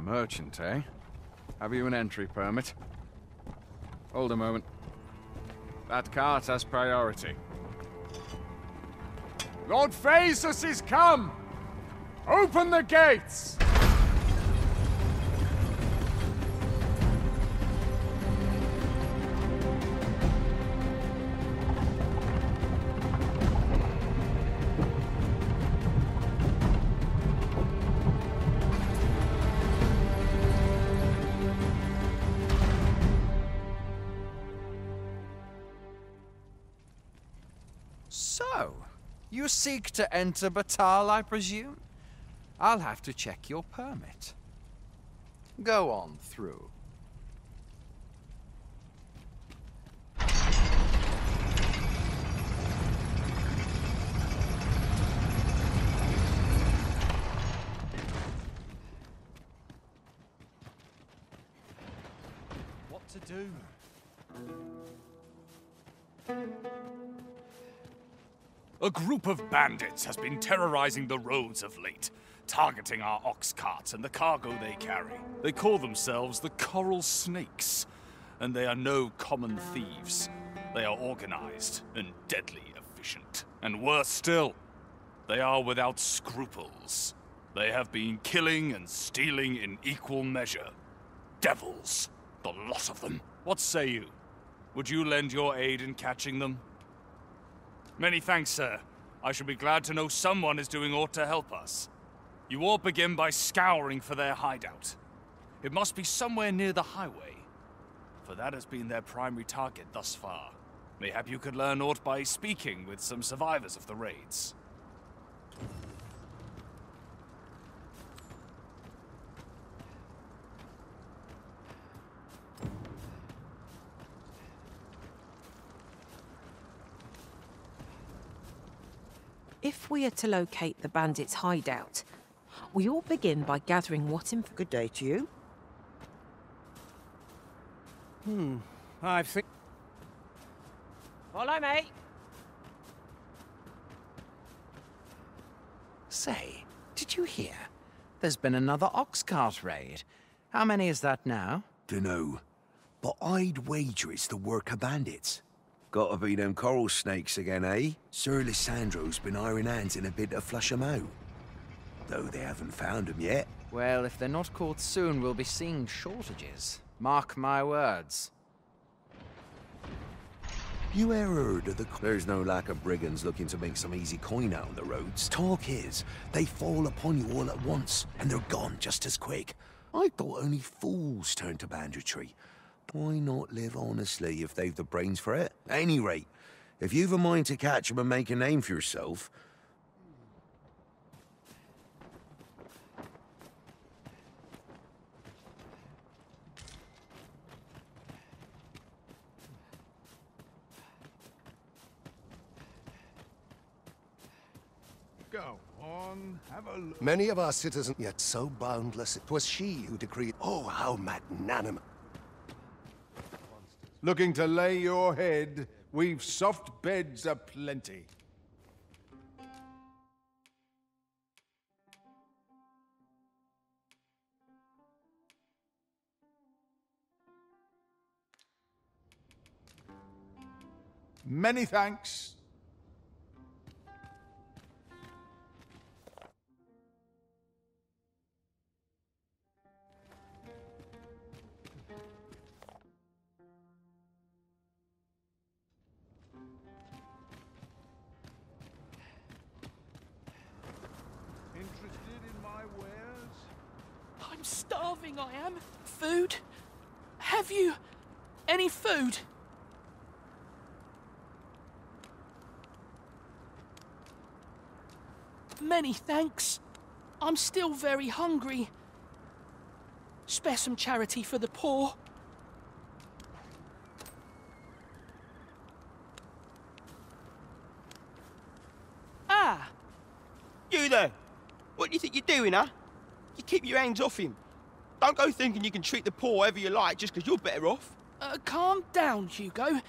merchant, eh? Have you an entry permit? Hold a moment. That cart has priority. Lord Phaesus is come! Open the gates! So, you seek to enter Batal, I presume? I'll have to check your permit. Go on through. What to do? A group of bandits has been terrorizing the roads of late, targeting our ox carts and the cargo they carry. They call themselves the Coral Snakes, and they are no common thieves. They are organized and deadly efficient. And worse still, they are without scruples. They have been killing and stealing in equal measure. Devils, the lot of them. What say you? Would you lend your aid in catching them? Many thanks, sir. I shall be glad to know someone is doing aught to help us. You all begin by scouring for their hideout. It must be somewhere near the highway, for that has been their primary target thus far. Mayhap you could learn aught by speaking with some survivors of the raids. If we are to locate the bandits' hideout, we all begin by gathering what info. Good day to you. I think... Follow me. Say, did you hear? There's been another ox cart raid. How many is that now? Dunno, but I'd wager it's the work of bandits. Gotta be them coral snakes again, eh? Sir Lysandro's been iron hands in a bid to flush 'em out. Though they haven't found 'em yet. Well, if they're not caught soon, we'll be seeing shortages. Mark my words. You ever heard of the... There's no lack of brigands looking to make some easy coin out on the roads. Talk is, they fall upon you all at once, and they're gone just as quick. I thought only fools turned to banditry. Why not live honestly if they've the brains for it? At any rate, if you've a mind to catch 'em and make a name for yourself... Go on, have a look. Many of our citizens, yet so boundless, 'twas she who decreed. Oh, how magnanimous. Looking to lay your head, we've soft beds aplenty. Many thanks. Interested in my wares? I'm starving, I am. Food? Have you any food? Many thanks. I'm still very hungry. Spare some charity for the poor. Ah! You there! What do you think you're doing, huh? You keep your hands off him. Don't go thinking you can treat the poor however you like just because you're better off. Calm down, Hugo.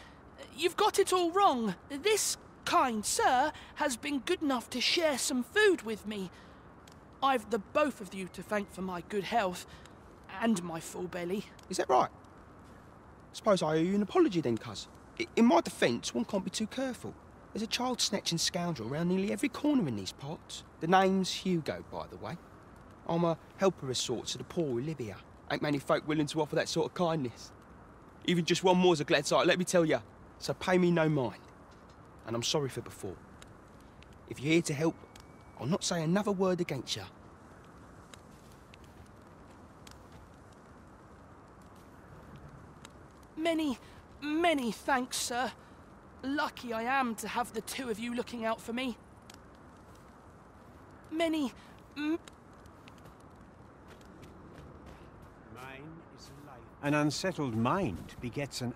You've got it all wrong. This kind sir has been good enough to share some food with me. I've the both of you to thank for my good health. and my full belly. Is that right? Suppose I owe you an apology then, cuz. In my defence, one can't be too careful. There's a child-snatching scoundrel around nearly every corner in these parts. The name's Hugo, by the way. I'm a helper of sorts to the poor who live here. Ain't many folk willing to offer that sort of kindness. Even just one more's a glad sight, let me tell you. So pay me no mind. And I'm sorry for before. If you're here to help, I'll not say another word against you. Many, many thanks, sir. Lucky I am to have the two of you looking out for me. Many, An unsettled mind begets an...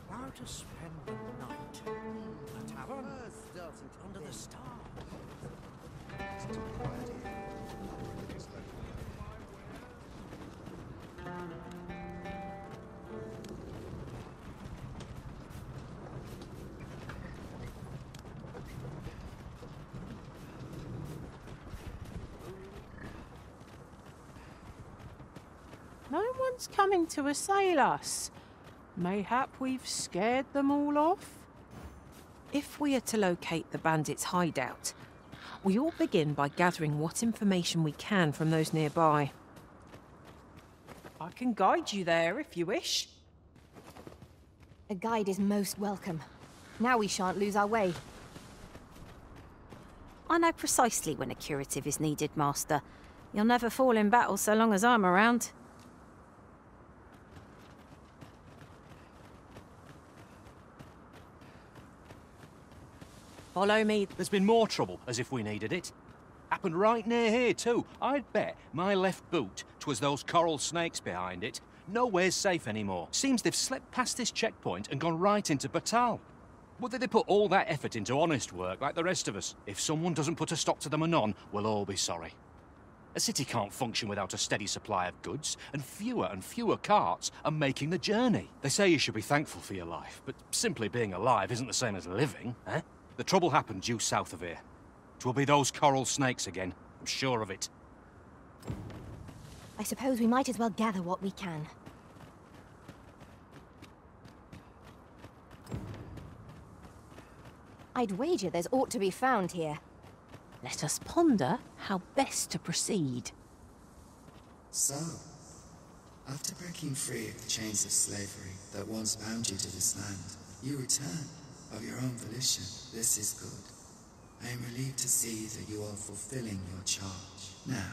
How to spend the night? A tavern? Under the stars? No one's coming to assail us. Mayhap we've scared them all off? If we are to locate the bandits' hideout, we all begin by gathering what information we can from those nearby. I can guide you there if you wish. A guide is most welcome. Now we shan't lose our way. I know precisely when a curative is needed, Master. You'll never fall in battle so long as I'm around. Follow me. There's been more trouble, as if we needed it. Happened right near here, too. I'd bet my left boot 'twas those coral snakes behind it. Nowhere's safe anymore. Seems they've slipped past this checkpoint and gone right into Batal. Would they put all that effort into honest work like the rest of us? If someone doesn't put a stop to them anon, we'll all be sorry. A city can't function without a steady supply of goods, and fewer carts are making the journey. They say you should be thankful for your life, but simply being alive isn't the same as living, eh? The trouble happened due south of here. 'Twill be those coral snakes again, I'm sure of it. I suppose we might as well gather what we can. I'd wager there's aught to be found here. Let us ponder how best to proceed. So, after breaking free of the chains of slavery that once bound you to this land, you return of your own volition. This is good. I am relieved to see that you are fulfilling your charge. Now,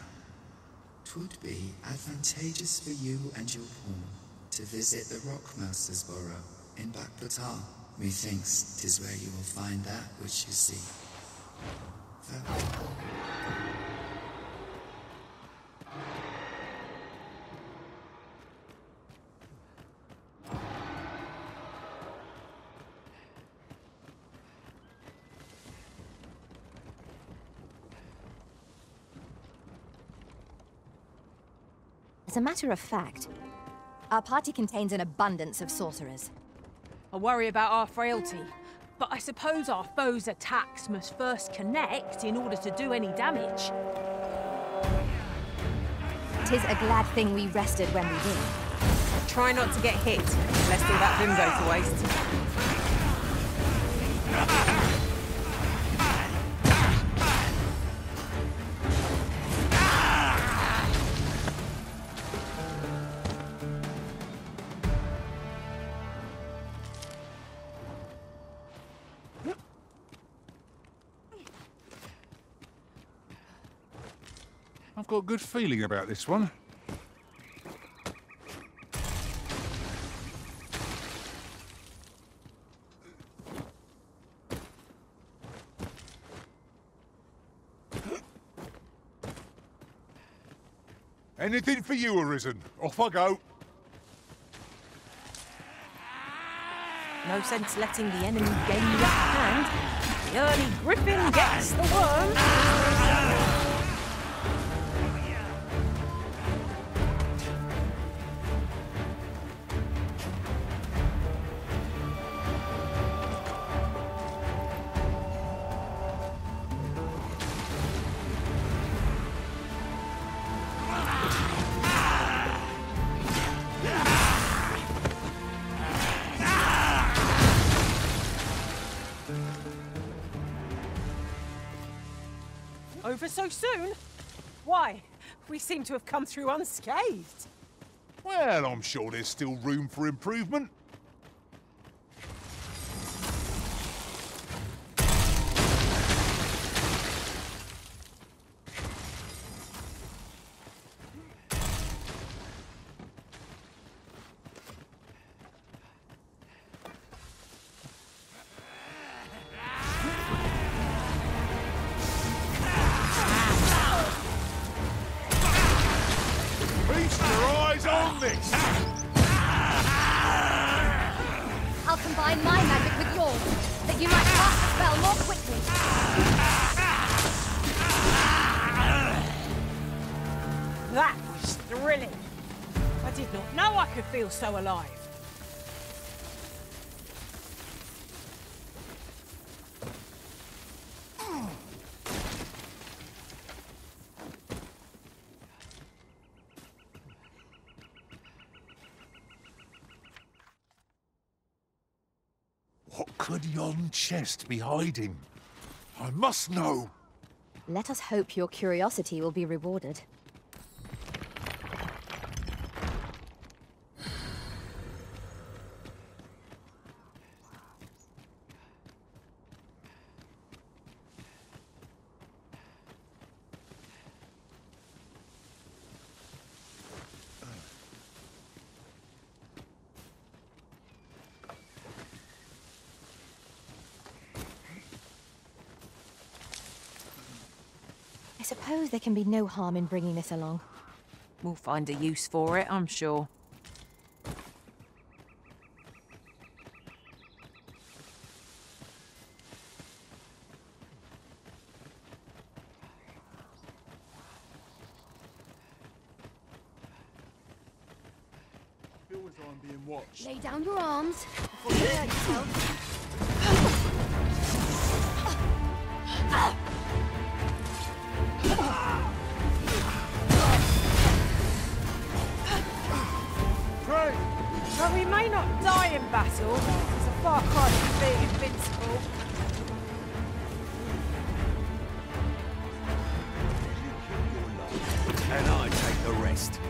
'twould be advantageous for you and your pawn to visit the Rockmaster's burrow in Backbatal. Methinks 'tis where you will find that which you seek. Farewell. As a matter of fact, our party contains an abundance of sorcerers. I worry about our frailty, but I suppose our foes' attacks must first connect in order to do any damage. 'Tis a glad thing we rested when we did. Try not to get hit, lest all that vim go to waste. I've got a good feeling about this one. Anything for you, Arisen. Off I go. No sense letting the enemy gain the upper hand. The early griffin gets the worm. Over so soon? Why? We seem to have come through unscathed. Well, I'm sure there's still room for improvement. I'll combine my magic with yours, that you might cast the spell more quickly. That was thrilling. I did not know I could feel so alive. What could yon chest be hiding? I must know. Let us hope your curiosity will be rewarded. I suppose there can be no harm in bringing this along. We'll find a use for it, I'm sure. Feel as though I'm being watched. Lay down your arms before you hurt yourself. But we may not die in battle. It's a far cry from being invincible. And I take the rest.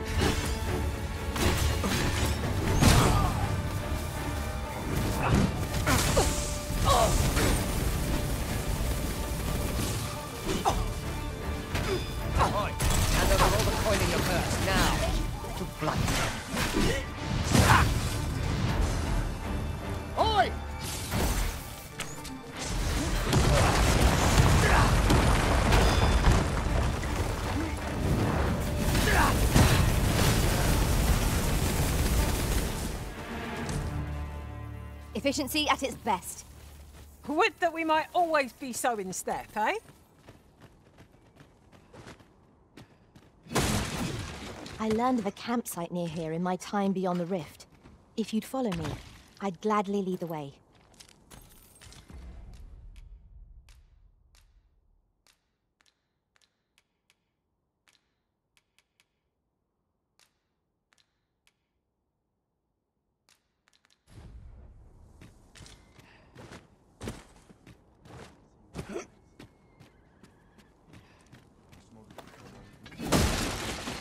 Right, hand over all the coin in your purse, now. To blood. Oi! Efficiency at its best. Would that we might always be so in step, eh? I learned of a campsite near here in my time beyond the rift. If you'd follow me, I'd gladly lead the way.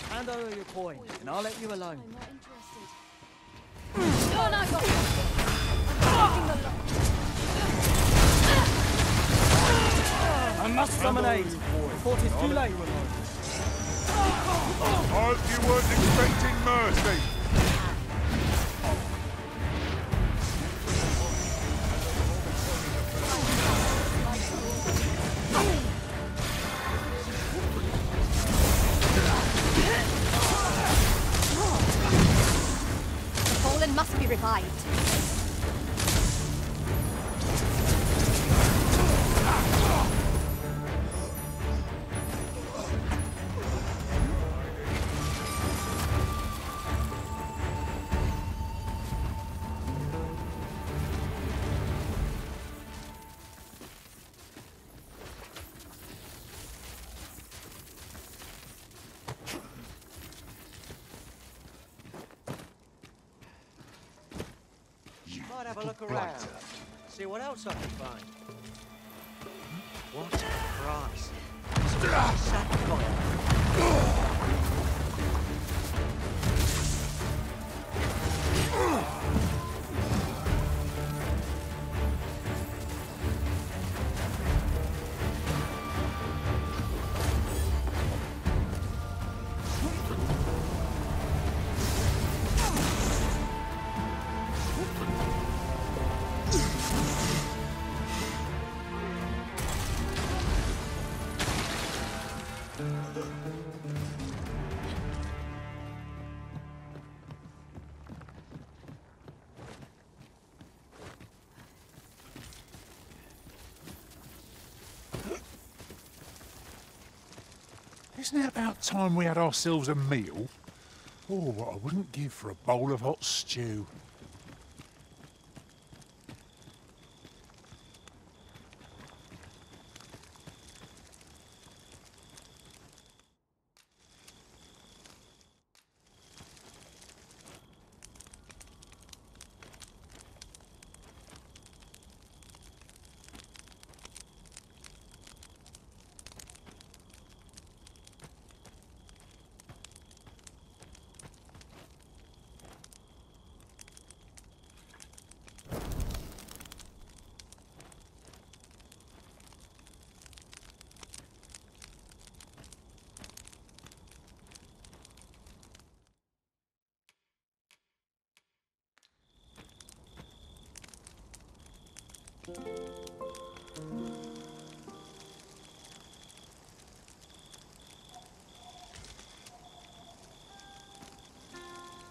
Hand over your coin, and I'll let you alone. I must summon aid before it is too late. I hope you weren't expecting mercy. must be revived. Might have a look around. See what else I can find. What a price. Isn't it about time we had ourselves a meal? Oh, what I wouldn't give for a bowl of hot stew.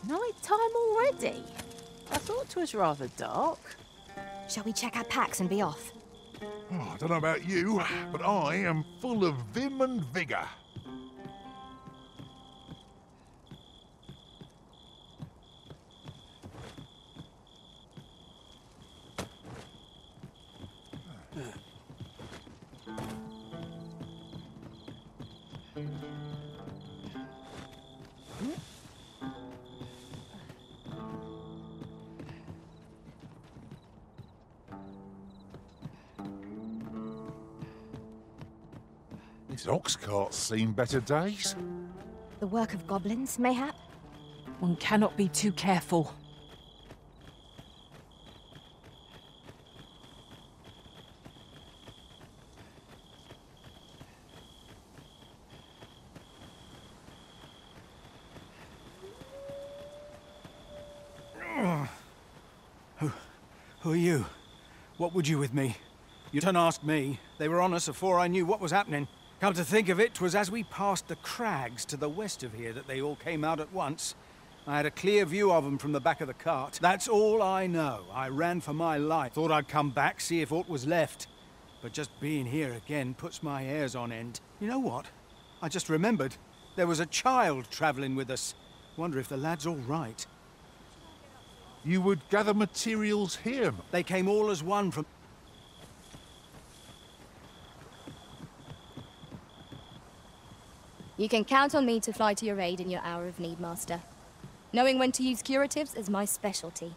Night time already? I thought 'twas rather dark. Shall we check our packs and be off? Oh, I don't know about you, but I am full of vim and vigour. This ox cart's seen better days. The work of goblins, mayhap? One cannot be too careful. Who are you? What would you with me? You don't ask me. They were on us before I knew what was happening. Come to think of it, 'twas as we passed the crags to the west of here that they all came out at once. I had a clear view of them from the back of the cart. That's all I know. I ran for my life. Thought I'd come back, see if aught was left. But just being here again puts my hairs on end. You know what? I just remembered. There was a child travelling with us. Wonder if the lad's all right. You would gather materials here. They came all as one from... You can count on me to fly to your aid in your hour of need, Master. Knowing when to use curatives is my specialty.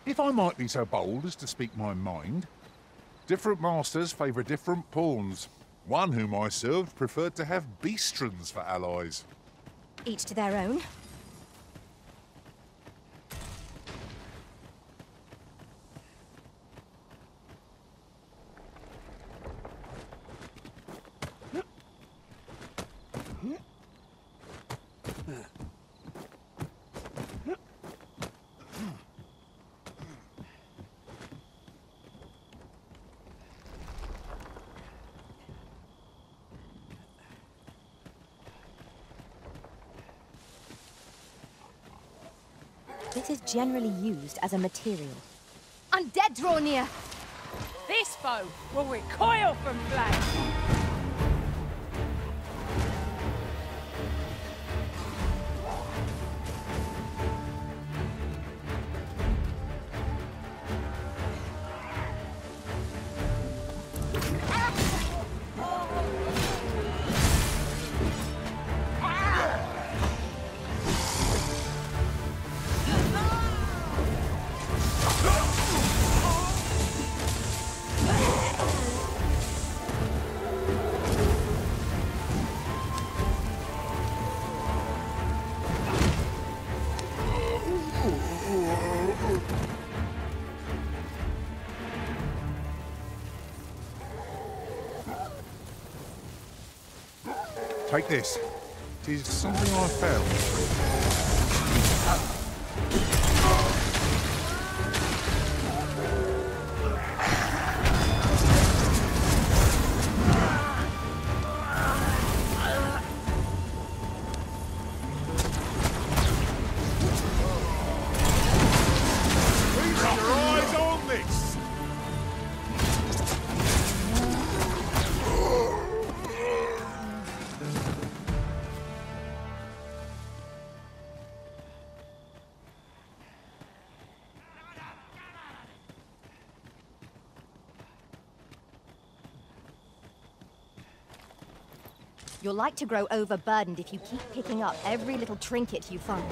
If I might be so bold as to speak my mind, different masters favour different pawns. One whom I served preferred to have beastrons for allies. Each to their own. This is generally used as a material. Undead draw near! This foe will recoil from flame! Take this. It is something I found. Keep your eyes on this! You're like to grow overburdened if you keep picking up every little trinket you find.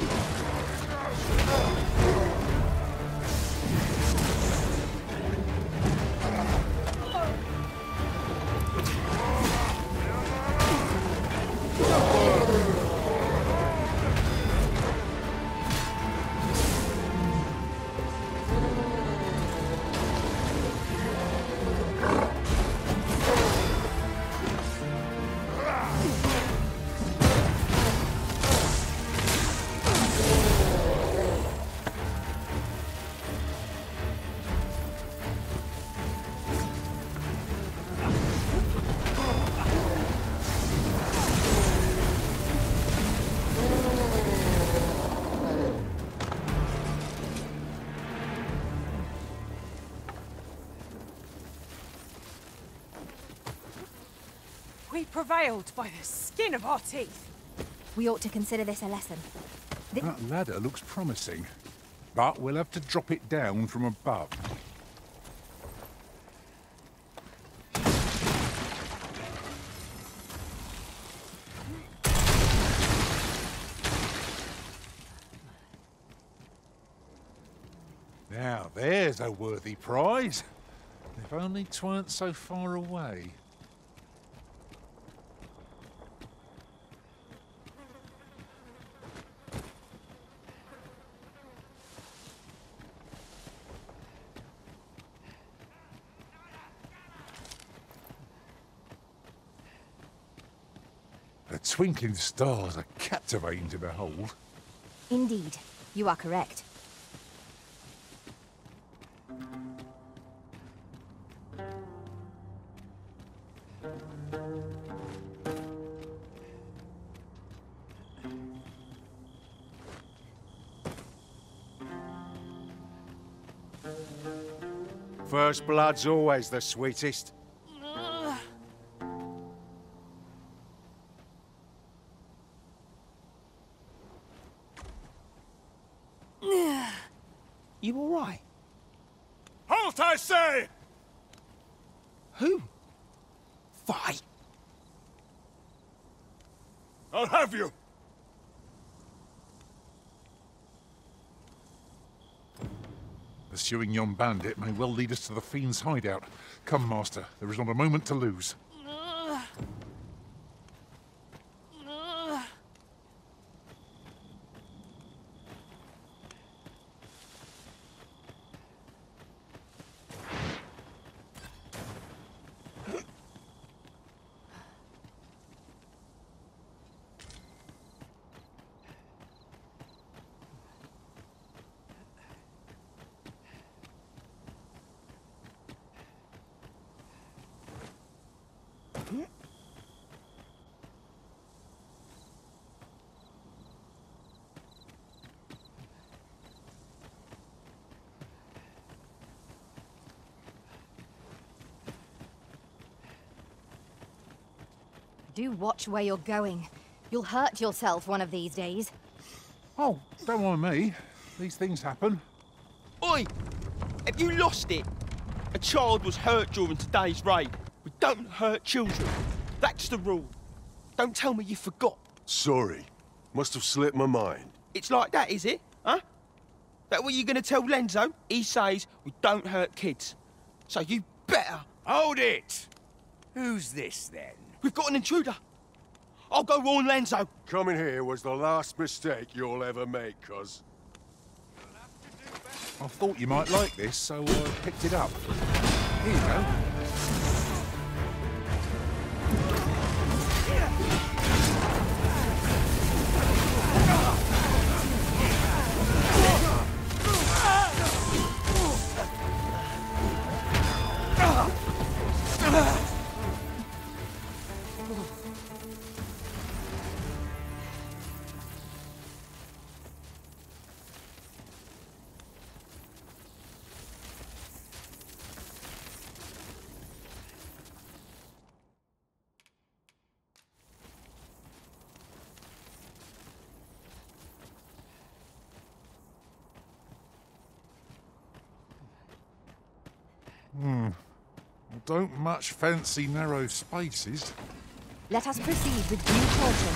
We prevailed by the skin of our teeth. We ought to consider this a lesson. That ladder looks promising, but we'll have to drop it down from above. Now, there's a worthy prize. If only 'tweren't so far away. The twinkling stars are captivating to behold. Indeed, you are correct. First blood's always the sweetest. You all right? Halt, I say! Who? Fight! I'll have you! Pursuing yon bandit may well lead us to the fiend's hideout. Come, Master, there is not a moment to lose. Do watch where you're going. You'll hurt yourself one of these days. Oh, don't mind me. These things happen. Oi! Have you lost it? A child was hurt during today's raid. We don't hurt children. That's the rule. Don't tell me you forgot. Sorry. Must have slipped my mind. It's like that, is it? Huh? That what you're gonna tell Lenzo? He says we don't hurt kids. So you better... Hold it! Who's this, then? We've got an intruder. I'll go warn Lenzo. Coming here was the last mistake you'll ever make, cuz. I thought you might like this, so I picked it up. Here you go. I don't much fancy narrow spaces. Let us proceed with due caution.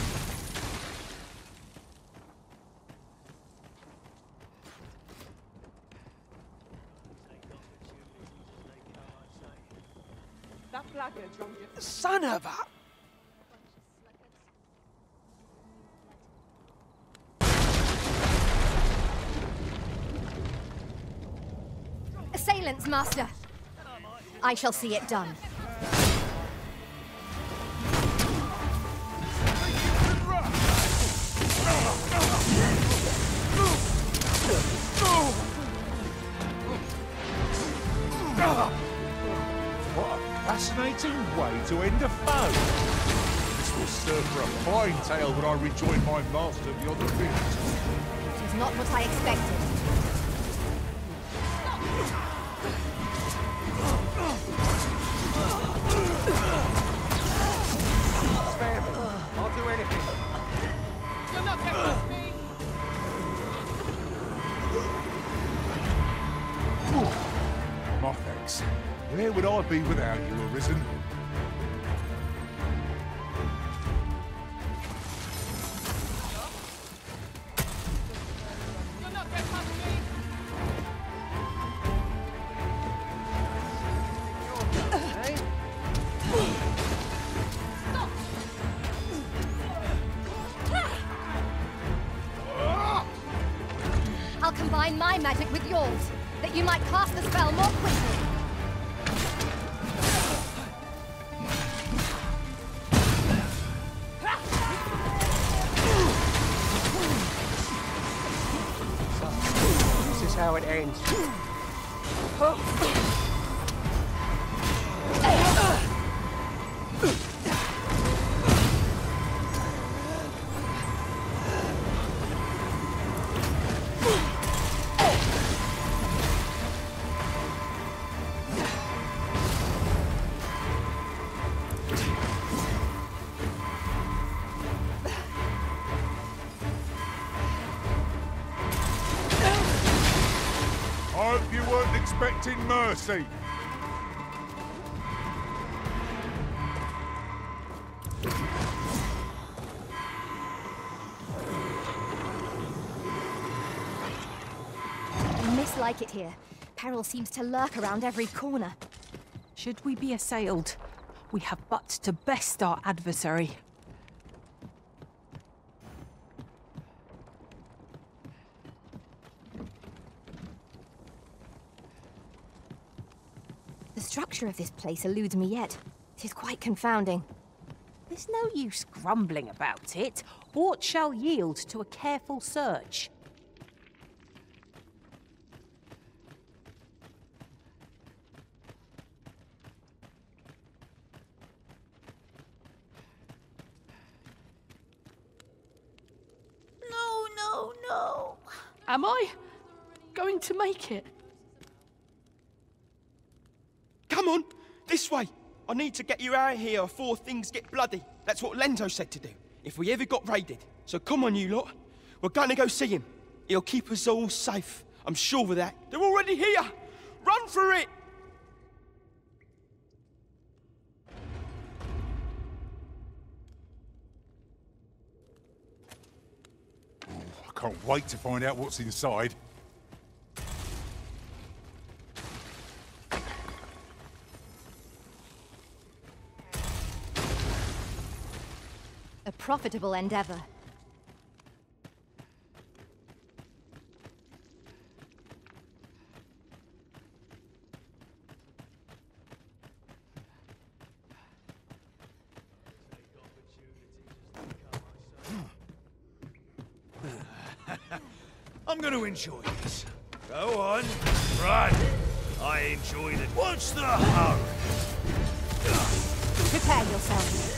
Son of a... Assailants, Master. I shall see it done. What a fascinating way to end a foe. This will serve for a fine tale when I rejoin my master beyond the rift. It is not what I expected. Spare me. I'll do anything. You're not getting with me! My thanks. Where would I be without you, Arisen? You're not getting past me! I'll combine my magic with yours, that you might cast the spell more quickly. This is how it ends. I hope you weren't expecting mercy. I mislike it here. Peril seems to lurk around every corner. Should we be assailed, we have but to best our adversary. The structure of this place eludes me yet. It is quite confounding. There's no use grumbling about it. Aught shall yield to a careful search. No. Am I going to make it? Come on, this way. I need to get you out of here before things get bloody. That's what Lenzo said to do, if we ever got raided. So come on, you lot. We're gonna go see him. He'll keep us all safe. I'm sure of that. They're already here! Run for it! I can't wait to find out what's inside. A profitable endeavor. I'm going to enjoy this. Go on, run. I enjoyed it. What's the hurry? Prepare yourself.